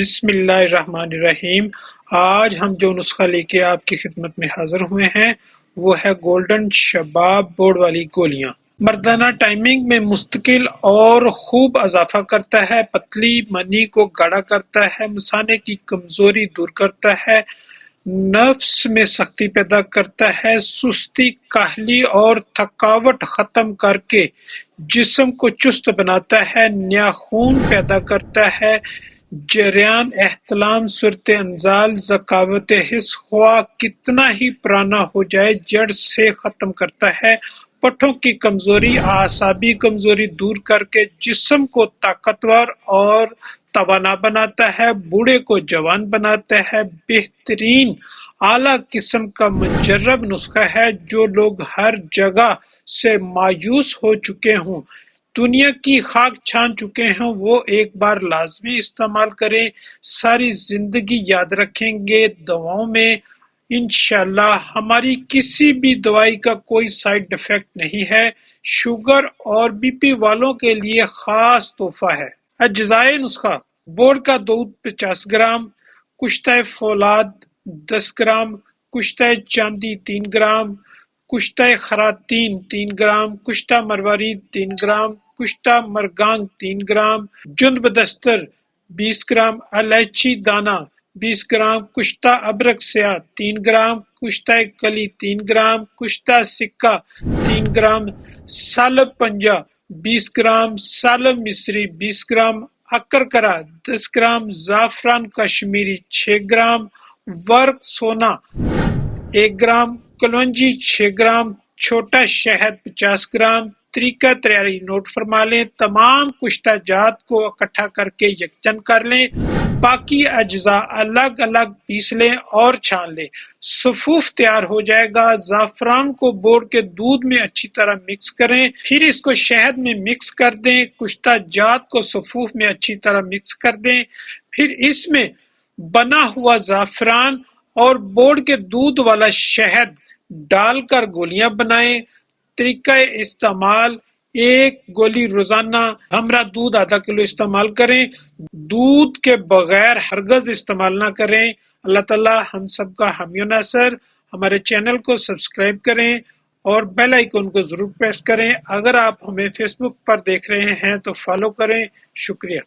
بسم اللہ الرحمن الرحیم۔ آج ہم جو نسخہ لے کے آپ کی خدمت میں حاضر ہوئے ہیں وہ ہے گولڈن شباب بورڈ والی گولیاں۔ مردانہ ٹائمنگ میں مستقل اور خوب اضافہ کرتا ہے، پتلی منی کو گاڑھا کرتا ہے، مثانے کی کمزوری دور کرتا ہے، نفس میں سختی پیدا کرتا ہے، سستی، کاہلی اور تھکاوٹ ختم کر کے جسم کو چست بناتا ہے، نیا خون پیدا کرتا ہے، جریان، احتلام، صورت انزال، ذکاوت حس خواہ کتنا ہی پرانا ہو جائے جڑ سے ختم کرتا ہے، پٹھوں کی کمزوری، اعصابی کمزوری دور کر کے جسم کو طاقتور اور توانا بناتا ہے، بوڑھے کو جوان بناتا ہے، بہترین اعلیٰ قسم کا مجرب نسخہ ہے۔ جو لوگ ہر جگہ سے مایوس ہو چکے ہوں، دنیا کی خاک چھان چکے ہیں، وہ ایک بار لازمی استعمال کریں، ساری زندگی یاد رکھیں گے۔ دواؤں میں انشاءاللہ ہماری کسی بھی دوائی کا کوئی سائیڈ ایفیکٹ نہیں ہے۔ شوگر اور بی پی والوں کے لیے خاص تحفہ ہے۔ اجزائے نسخہ: بورڈ کا دودھ 50 گرام، کشتہ فولاد 10 گرام، کشتہ چاندی 3 gram, Kushta خراتین 3 gram, Kushta مروارید 3 gram, Kushta مرگانگ 3 gram, جند بدستر 20 گرام، الائچی دانہ 20 گرام، کشتہ ابرک سیاہ 3 گرام، کشتہ کلی 3 گرام، کشتہ سکہ 3 گرام، سالب پنجہ 20 گرام، سالب مصری 20 گرام، اکرکرہ 10 گرام، زعفران کشمیری 6 گرام، ورق سونا 1 گرام، کلونجی 6 گرام، چھوٹا شہد 50 گرام۔ طریقہ تیاری نوٹ فرما لیں۔ تمام کشتہ جات کو اکٹھا کر کے یکجا کر لیں، باقی اجزاء الگ الگ پیس لیں اور چھان لیں۔ سفوف تیار ہو جائے گا۔ زعفران کو بورڈ کے دودھ میں اچھی طرح مکس کریں، پھر اس کو شہد میں مکس کر دیں۔ کشتہ جات کو سفوف میں اچھی طرح مکس کر دیں، پھر اس میں بنا ہوا زعفران اور بورڈ کے دودھ والا شہد ڈال کر گولیاں بنائیں۔ طریقہ استعمال: 1 گولی روزانہ ہمراہ دودھ آدھا کلو استعمال کریں۔ دودھ کے بغیر ہرگز استعمال نہ کریں۔ اللہ تعالی ہم سب کا حامی و ناصر۔ ہمارے چینل کو سبسکرائب کریں اور بیل آئیکن کو ضرور پریس کریں۔ اگر آپ ہمیں فیس بک پر دیکھ رہے ہیں تو فالو کریں۔ شکریہ۔